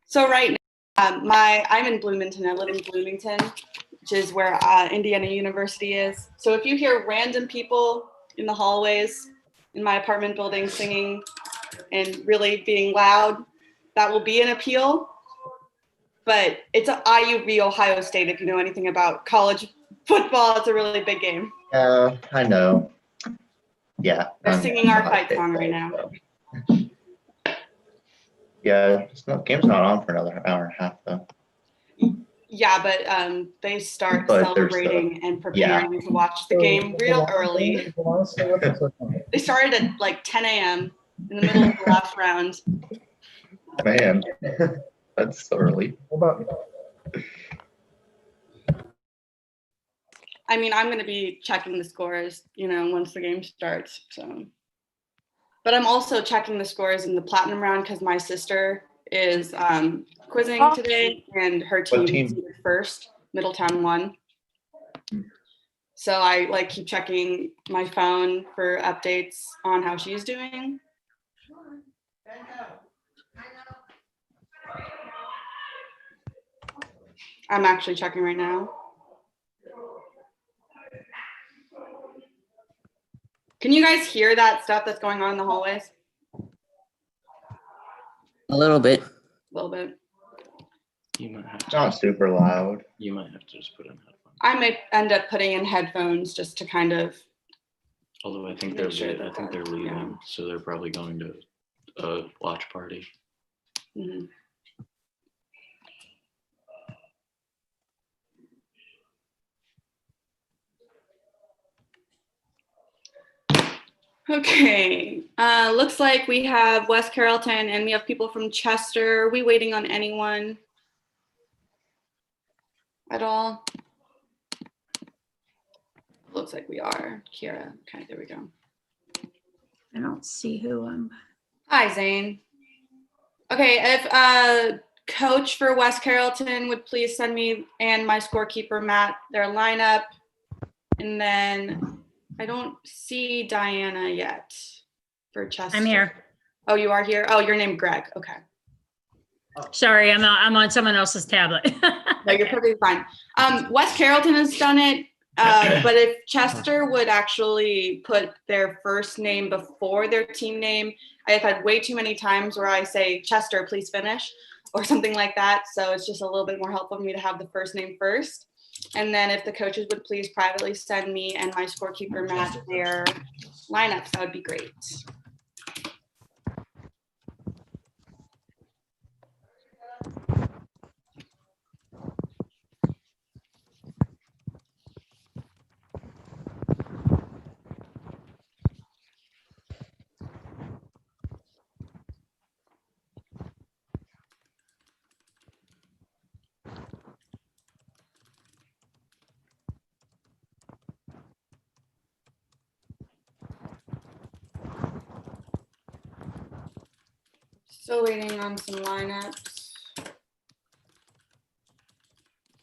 So right now, I'm in Bloomington. I live in Bloomington, which is where Indiana University is. So if you hear random people in the hallways in my apartment building singing and really being loud, that will be an appeal. But it's an IU v Ohio State. If you know anything about college football, it's a really big game. I know. Yeah. They're singing our fight song right now. So. Yeah, game's not on for another hour and a half though. Yeah, but they start celebrating and preparing to watch the game real early. They started at like 10 a.m. in the middle of the last round. Man, that's so early. I mean, I'm going to be checking the scores, once the game starts. So, but I'm also checking the scores in the platinum round because my sister is quizzing today, and her team is first. Middletown won. So I keep checking my phone for updates on how she's doing. I'm actually checking right now. Can you guys hear that stuff that's going on in the hallways? A little bit. A little bit. You might have It's not super loud. You might have to just put in headphones. I may end up putting in headphones just to kind of. Although I think they're leaving, yeah. so they're probably going to a watch party. Mm-hmm. Okay, looks like we have West Carrollton and we have people from Chester. Are we waiting on anyone at all? Looks like we are. Kira, okay, there we go. I don't see who I'm. Hi, Zane. Okay, if coach for West Carrollton would please send me and my scorekeeper, Matt, their lineup. And then I don't see Diana yet for Chester. I'm here. Oh, you are here? Oh, you're named Greg. Okay. Sorry, I'm on someone else's tablet. No, you're perfectly fine. West Carrollton has done it, but if Chester would actually put their first name before their team name, I have had way too many times where I say, Chester, please finish, or something like that. So it's just a little bit more helpful for me to have the first name first. And then if the coaches would please privately send me and my scorekeeper, Matt, their lineups, that would be great. Still waiting on some lineups.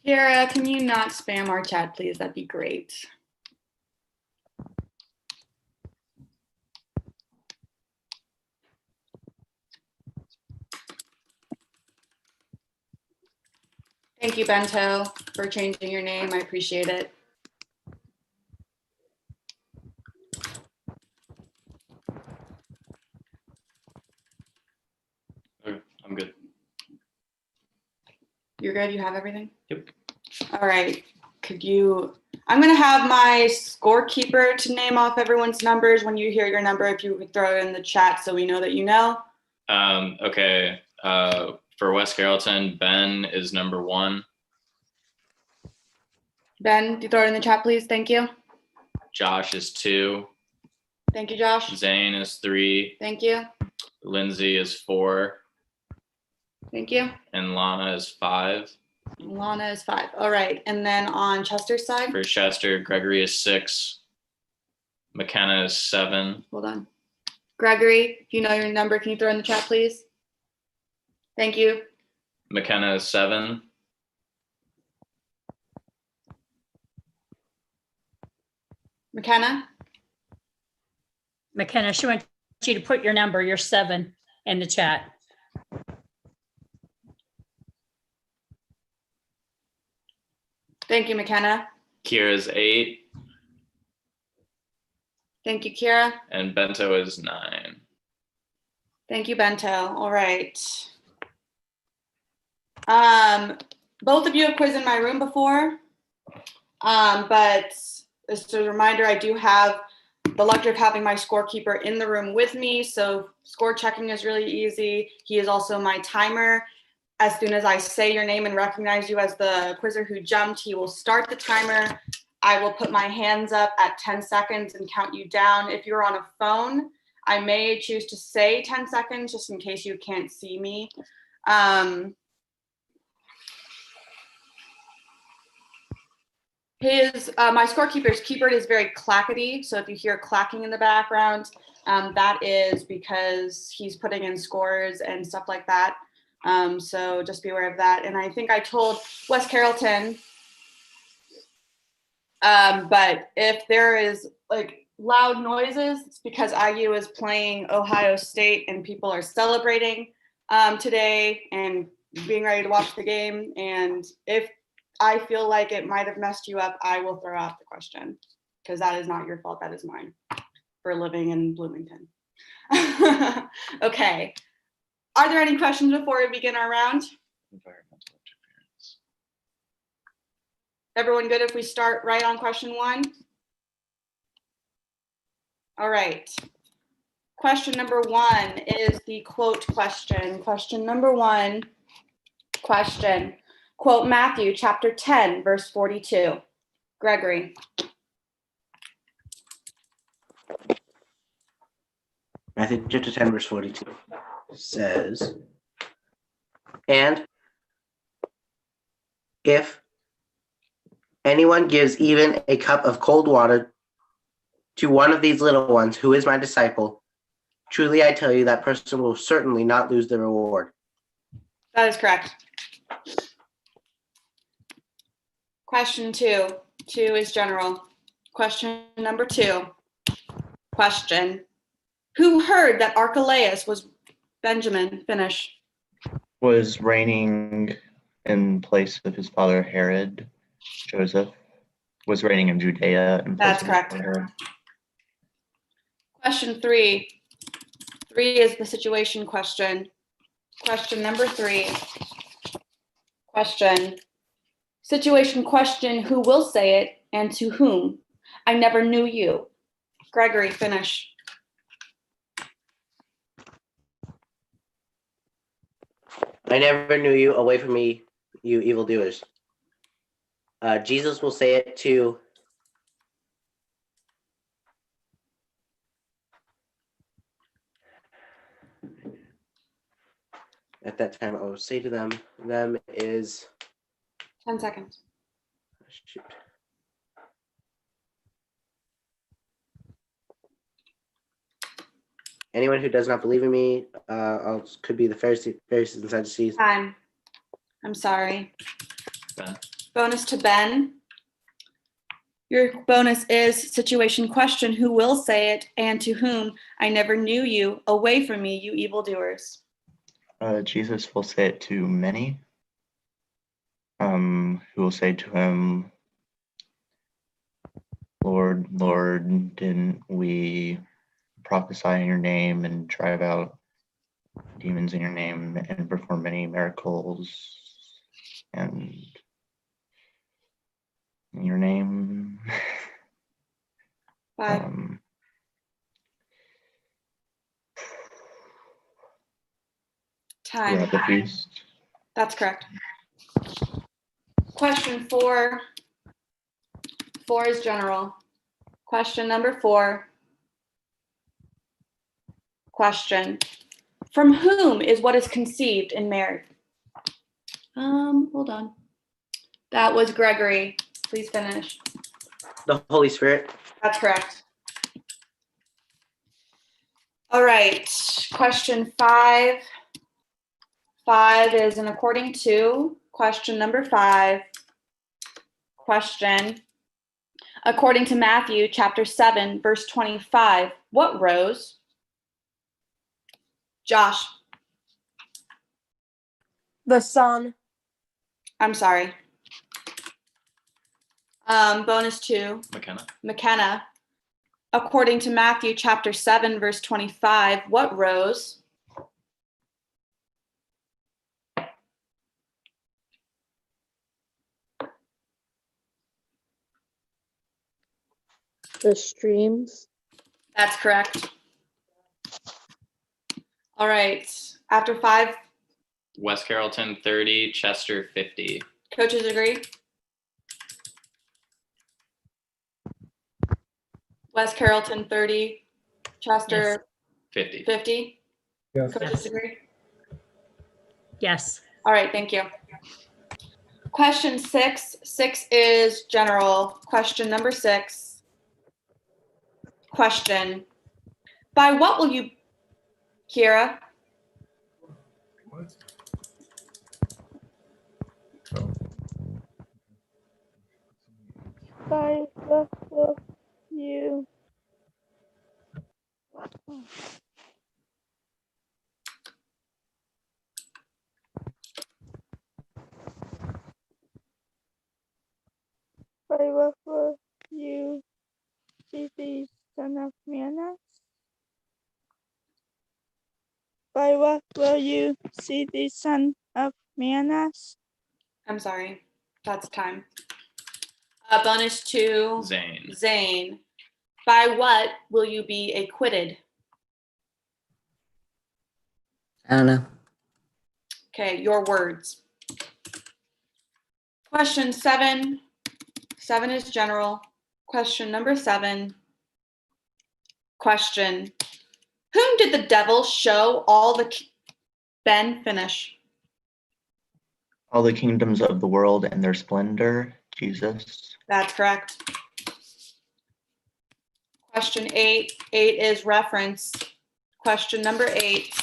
Kara, can you not spam our chat, please? That'd be great. Thank you, Bento, for changing your name. I appreciate it. Okay, I'm good. You're good? You have everything? Yep. All right. I'm going to have my scorekeeper to name off everyone's numbers. When you hear your number, if you could throw it in the chat so we know that you know. Okay. For West Carrollton, Ben is number 1. Ben, do you throw it in the chat, please? Thank you. Josh is 2. Thank you, Josh. Zane is 3. Thank you. Lindsay is 4. Thank you. And Lana is 5. Lana is 5. All right. And then on Chester's side? For Chester, Gregory is 6. McKenna is 7. Hold on. Gregory, if you know your number, can you throw in the chat, please? Thank you. McKenna is 7. McKenna? McKenna, she wants you to put your number, your 7, in the chat. Thank you, McKenna. Kira's 8, Thank you, Kira. and Bento is 9. Thank you, Bento. All right. Both of you have quizzed in my room before, but just a reminder, I do have the luxury of having my scorekeeper in the room with me, so score checking is really easy. He is also my timer. As soon as I say your name and recognize you as the quizzer who jumped, he will start the timer. I will put my hands up at 10 seconds and count you down. If you're on a phone, I may choose to say 10 seconds just in case you can't see me. My scorekeeper's keyboard is very clackety, so if you hear clacking in the background, that is because he's putting in scores and stuff like that. So just be aware of that. And I think I told West Carrollton, but if there is like loud noises, it's because IU is playing Ohio State and people are celebrating today and being ready to watch the game. And if I feel like it might have messed you up, I will throw out the question because that is not your fault. That is mine for living in Bloomington. Okay. Are there any questions before we begin our round? Environmental interference. Everyone good if we start right on question 1? All right. Question number 1 is the quote question. Question number 1, question. Quote Matthew chapter 10, verse 42. Gregory. Matthew chapter 10, verse 42 says, and if anyone gives even a cup of cold water to one of these little ones who is my disciple, truly I tell you that person will certainly not lose the reward. That is correct. Question 2. 2 is general. Question number 2. Question. Who heard that Archelaus was Benjamin? Finish. Was reigning in place of his father Herod. Joseph was reigning in Judea in place That's of correct. his father Herod. Question 3. 3 is the situation question. Question number 3. Question. Situation question, who will say it and to whom? I never knew you. Gregory, finish. I never knew you. Away from me, you evildoers. Jesus will say it to at that time I will say to them is 10 seconds. shoot. Anyone who does not believe in me could be the Pharisees and Sadducees. Time. I'm sorry. Ben. Bonus to Ben. Your bonus is situation question, who will say it and to whom? I never knew you. Away from me, you evildoers. Jesus will say it to many. Who will say to him, Lord, Lord, didn't we prophesy in your name and drive out demons in your name and perform many miracles and in your name? 5. We're Time. at the feast. That's correct. Question 4. 4 is general. Question number 4. Question. From whom is what is conceived in Mary? Hold on. That was Gregory. Please finish. The Holy Spirit. That's correct. All right. Question 5. 5 is an according to. Question number 5. Question. According to Matthew chapter 7, verse 25, what rose? Josh. The sun. I'm sorry. Bonus 2, McKenna. McKenna. According to Matthew chapter 7, verse 25, what rose? The streams. That's correct. All right. After 5, West Carrollton 30, Chester 50. coaches agree? West Carrollton 30, Chester 50. 50. Yes. Coaches agree? Yes. All right, thank you. Question 6. 6 is general. Question number 6. Question. By what will you, Kira? What? Oh. By what will you? By what will you see the Son of Man? By what will you see the Son of Man? I'm sorry, that's time. Bonus 2, Zane. Zane. By what will you be acquitted? Anna. Okay, your words. Question 7. 7 is general. Question number 7. Question. Whom did the devil show all the Ben finish? All the kingdoms of the world and their splendor, Jesus. That's correct. Question 8. 8 is reference. Question number 8.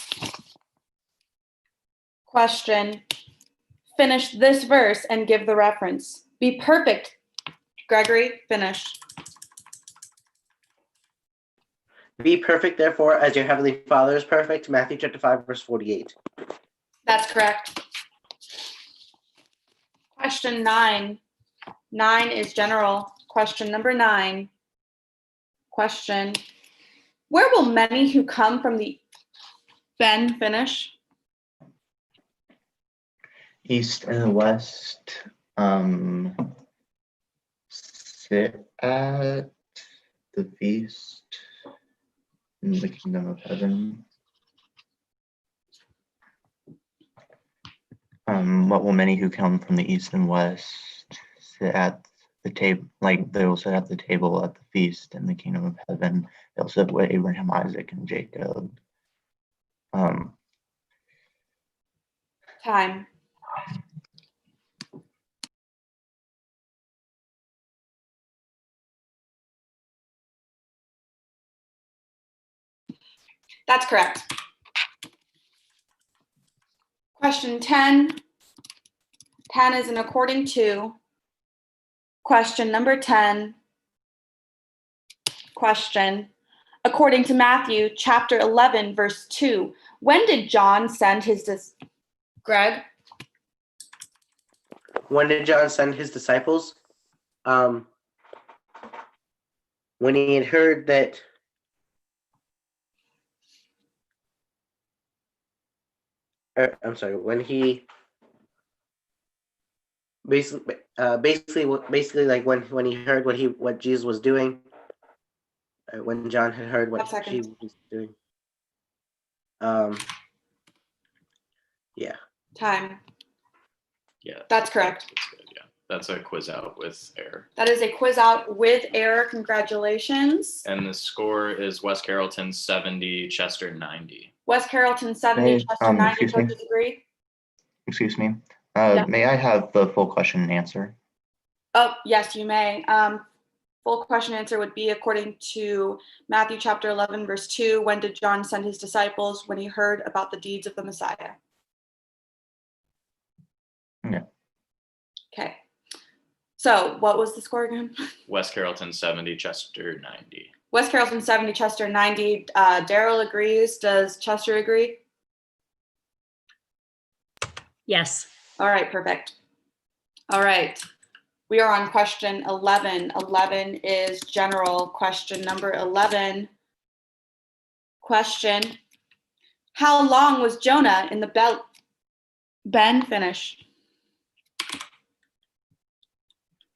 Question. Finish this verse and give the reference. Be perfect. Gregory, finish. Be perfect, therefore, as your heavenly Father is perfect. Matthew chapter 5, verse 48. That's correct. Question 9. 9 is general. Question number 9. Question. Where will many who come from the Ben finish? East and west sit at the feast in the kingdom of heaven. What will many who come from the east and west sit at the table? Like they will sit at the table at the feast in the kingdom of heaven. They'll sit with Abraham, Isaac, and Jacob. Time. That's correct. Question 10. 10 is an according to. Question number 10. Question. According to Matthew chapter 11, verse 2, when did John send his Greg? When did John send his disciples? When he had heard that when he basically like when he heard what Jesus was doing, when John had heard what Jesus was doing. Yeah. Time. Yeah. That's correct. That's good, yeah. That's a quiz out with error. That is a quiz out with error. Congratulations. And the score is West Carrollton 70, Chester 90. West Carrollton 70, Hey, Chester 90. excuse me. Coaches agree? Excuse me. Yeah. May I have the full question and answer? Oh, yes, you may. Full question answer would be according to Matthew chapter 11, verse 2, when did John send his disciples when he heard about the deeds of the Messiah? Yeah. Okay. So what was the score again? West Carrollton 70, Chester 90. West Carrollton 70, Chester 90. Daryl agrees. Does Chester agree? Yes. All right, perfect. All right. We are on question 11. 11 is general. Question number 11. Question. How long was Jonah in the belly? Ben, finish.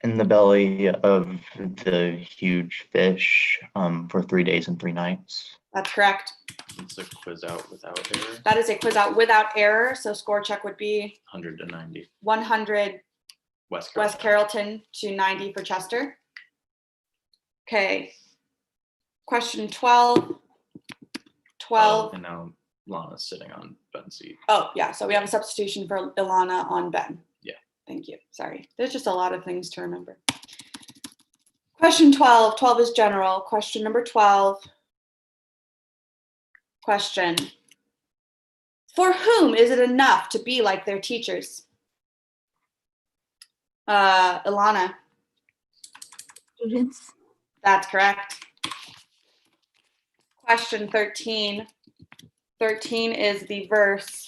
In the belly of the huge fish for 3 days and 3 nights. That's correct. It's a quiz out without error. That is a quiz out without error. So score check would be 100 to 90. 100 West West Carrollton to 90 for Chester. Okay. Question 12. 12. And now Lana's sitting on Ben's seat. Oh, yeah. So we have a substitution for Ilana on Ben. Yeah. Thank you. Sorry. There's just a lot of things to remember. Question 12. 12 is general. Question number 12. Question. For whom is it enough to be like their teachers? Ilana. Students. That's correct. Question 13. 13 is the verse.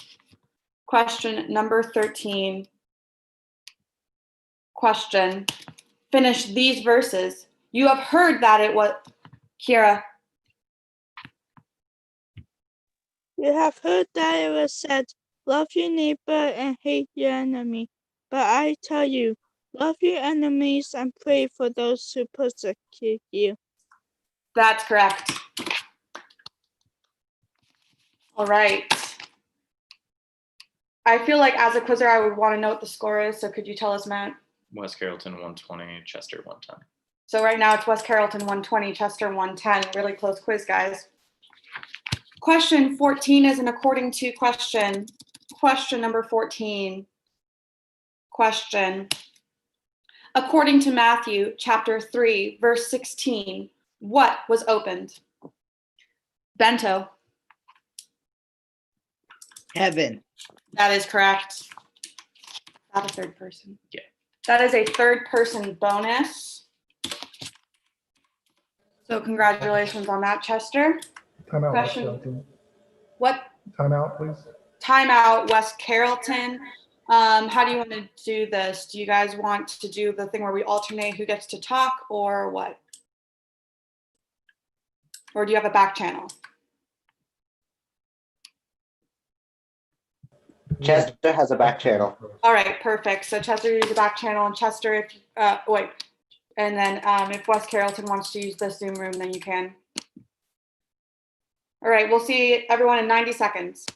Question number 13. Question. Finish these verses. You have heard that it was, Kira. You have heard that it was said, love your neighbor and hate your enemy. But I tell you, love your enemies and pray for those who persecute you. That's correct. All right. I feel like as a quizzer, I would want to know what the score is. So could you tell us, Matt? West Carrollton 120, Chester 110. So right now it's West Carrollton 120, Chester 110. Really close quiz, guys. Question 14 is an according to question. Question number 14. Question. According to Matthew chapter 3, verse 16, what was opened? Bento. Heaven. That is correct. Not a third person. Yeah. That is a third person bonus. So congratulations on that, Chester. Time out, West Question. Carrollton. What? Time out, please. Timeout, West Carrollton. How do you want to do this? Do you guys want to do the thing where we alternate who gets to talk or what? Or do you have a back channel? Chester has a back channel. All right, perfect. So Chester uses the back channel, and Chester, if wait, and then if West Carrollton wants to use the Zoom room, then you can. All right, we'll see everyone in 90 seconds.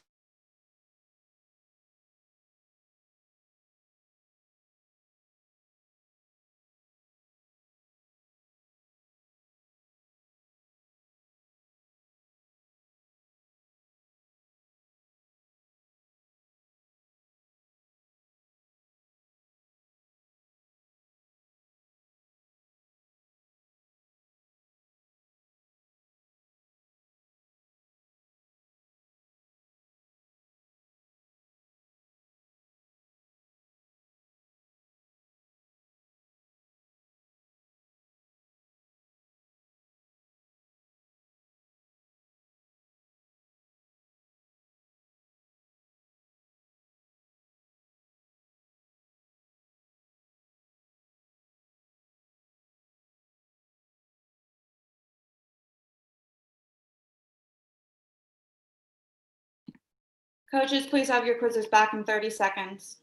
Coaches, please have your quizzes back in 30 seconds.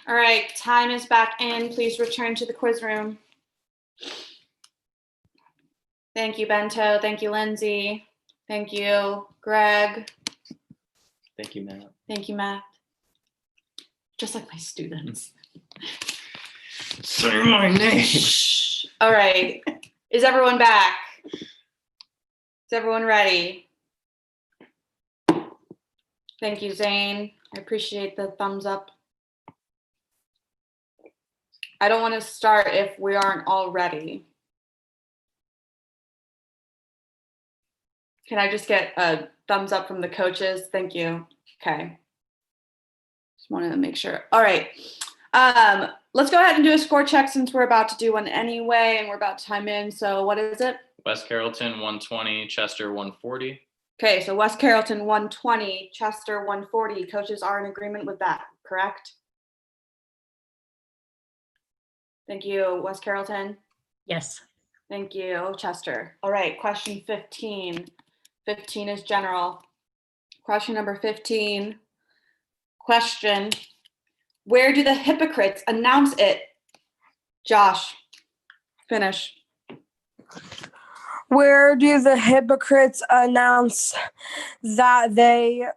All right, time is back in. Please return to the quiz room. Thank you, Bento. Thank you, Lindsay. Thank you, Greg. Thank you, Matt. Thank you, Matt. Just like my students. Say my name. Shh. All right. Is everyone back? Is everyone ready? Thank you, Zane. I appreciate the thumbs up. I don't want to start if we aren't all ready. Can I just get a thumbs up from the coaches? Thank you. Okay. Just wanted to make sure. All right. Let's go ahead and do a score check since we're about to do one anyway and we're about to time in. So what is it? West Carrollton 120, Chester 140. Okay, so West Carrollton 120, Chester 140. Coaches are in agreement with that, correct? Thank you, West Carrollton. Yes. Thank you, Chester. All right, question 15. 15 is general. Question number 15. Question, where do the hypocrites announce it? Josh, finish. Where do the hypocrites announce that they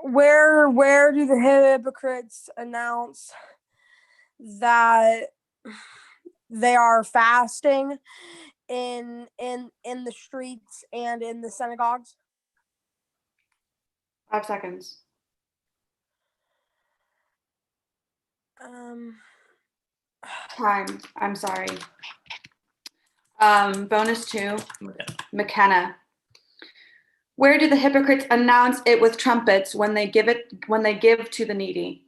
where do the hypocrites announce that they are fasting in the streets and in the synagogues? 5 seconds. Time. I'm sorry. Bonus 2. McKenna. Where do the hypocrites announce it with trumpets when they give to the needy?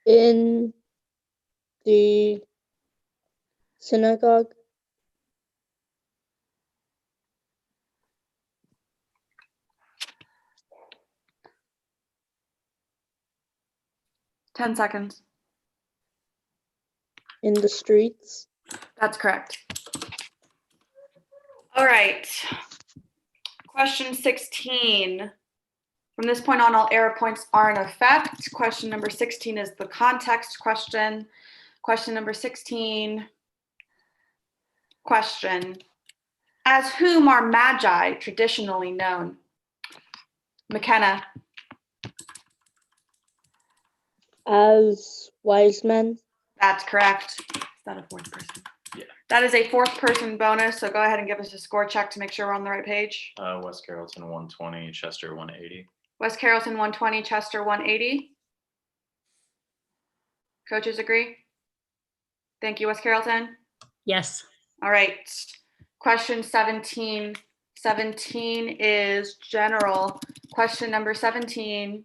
In the synagogue. 10 seconds. In the streets. That's correct. All right. Question 16. From this point on, all error points are in effect. Question number 16 is the context question. Question number 16. Question. As whom are magi traditionally known? McKenna. As wise men. That's correct. Is that a fourth person? Yeah. That is a fourth person bonus. So go ahead and give us a score check to make sure we're on the right page. West Carrollton 120, Chester 180. West Carrollton 120, Chester 180. Coaches agree? Thank you, West Carrollton. Yes. All right. Question 17. 17 is general. Question number 17.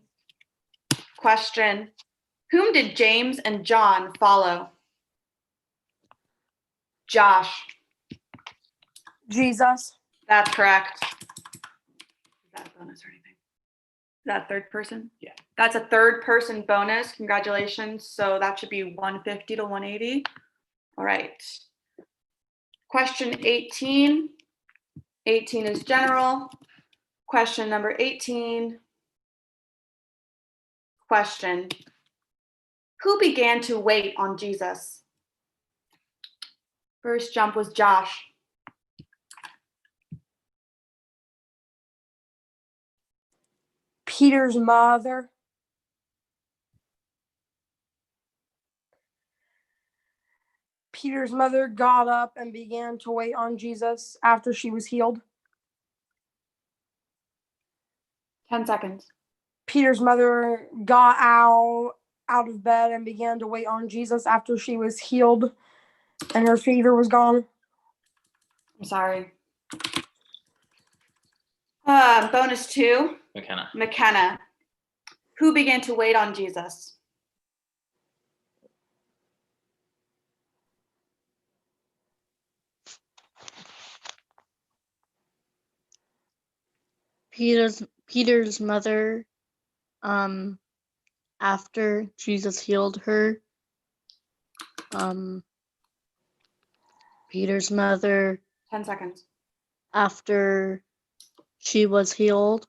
Question. Whom did James and John follow? Josh. Jesus. That's correct. Is that a bonus or anything? Is that third person? Yeah. That's a third person bonus. Congratulations. So that should be 150 to 180. All right. Question 18. 18 is general. Question number 18. Question. Who began to wait on Jesus? First jump was Josh. Peter's mother. Peter's mother got up and began to wait on Jesus after she was healed. 10 seconds. Peter's mother got out of bed and began to wait on Jesus after she was healed and her fever was gone. I'm sorry. Bonus 2. McKenna. McKenna. Who began to wait on Jesus? Peter's mother, after Jesus healed her, Peter's mother, 10 seconds. after she was healed,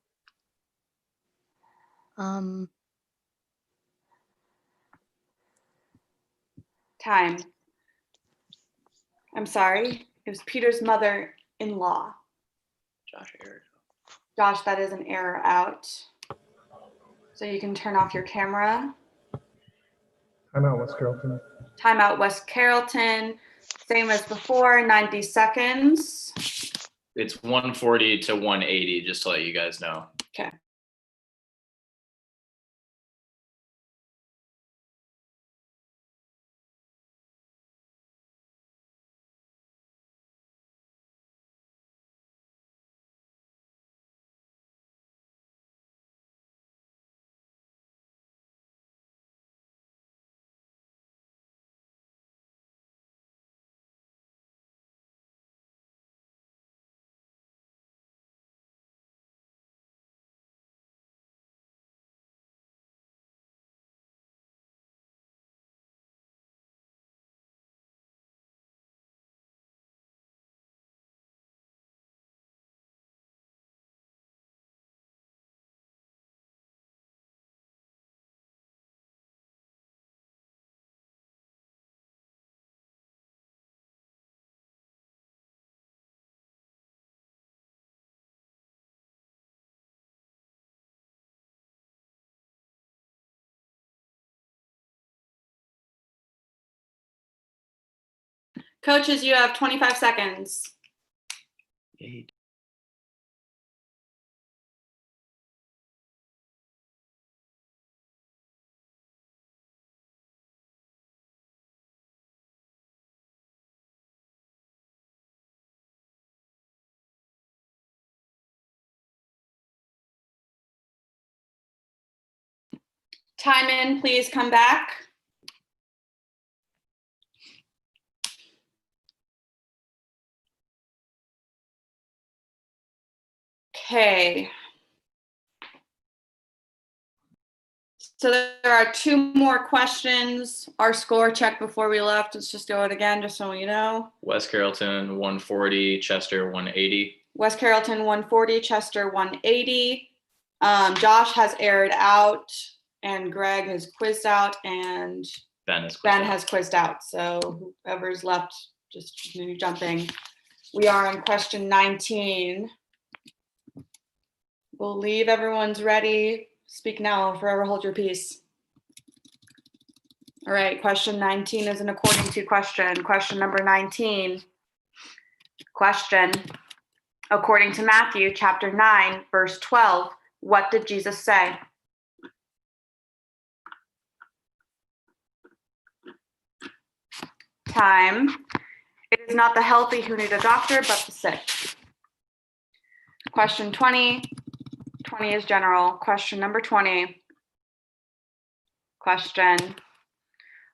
Time. I'm sorry. It was Peter's mother-in-law. Josh Eric. Josh, that is an error out. So you can turn off your camera. I'm out, West Carrollton. Timeout West Carrollton. Same as before, 90 seconds. It's 140 to 180, just to let you guys know. Okay. Coaches, you have 25 seconds. Time in, please come back. Okay. So there are 2 more questions. Our score check before we left. Let's just go it again, just so you know. West Carrollton 140, Chester 180. West Carrollton 140, Chester 180. Josh has aired out, and Greg has quizzed out, and Ben is Ben has quizzed out. So whoever's left, just continue jumping. We are on question 19. Believe everyone's ready. Speak now or forever hold your peace. All right, question 19 is an according to question. Question number 19. Question. According to Matthew chapter 9, verse 12, what did Jesus say? Time. It is not the healthy who need a doctor, but the sick. Question 20. 20 is general. Question number 20. Question.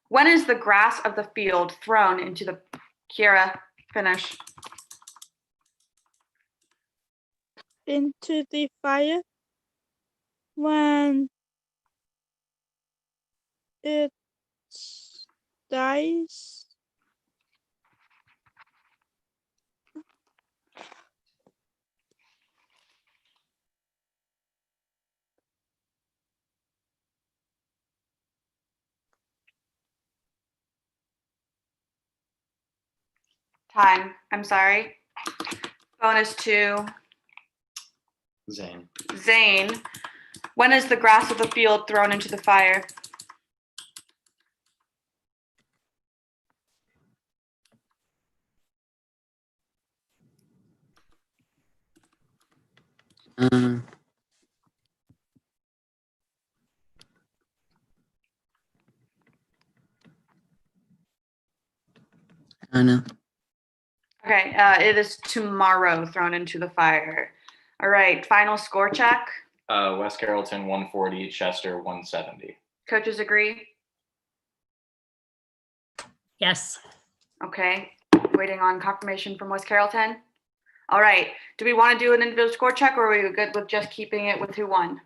When is the grass of the field thrown into the Kira? Finish. Into the fire when it dies. Time. I'm sorry. Bonus to Zane. Zane. When is the grass of the field thrown into the fire? I don't know. Okay, it is tomorrow thrown into the fire. All right, final score check. West Carrollton 140, Chester 170. Coaches agree? Yes. Okay, waiting on confirmation from West Carrollton. All right, do we want to do an individual score check, or are we good with just keeping it with who won?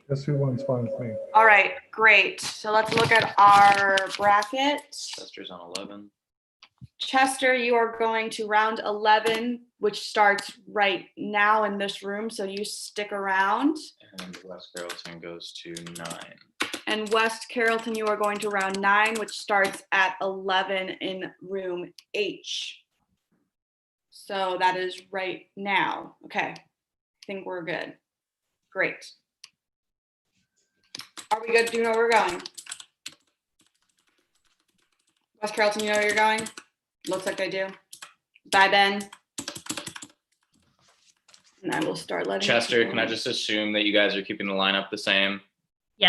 Guess who won's fine with me. All right, great. So let's look at our bracket. Chester's on 11. Chester, you are going to round 11, which starts right now in this room, so you stick around. And West Carrollton goes to 9. And West Carrollton, you are going to round 9, which starts at 11 in room H. So that is right now. Okay, I think we're good. Great. Are we good? Do you know where we're going? West Carrollton, you know where you're going? Looks like I do. Bye, Ben. And I will start letting Chester, people can I know. just assume that you guys are keeping the lineup the same?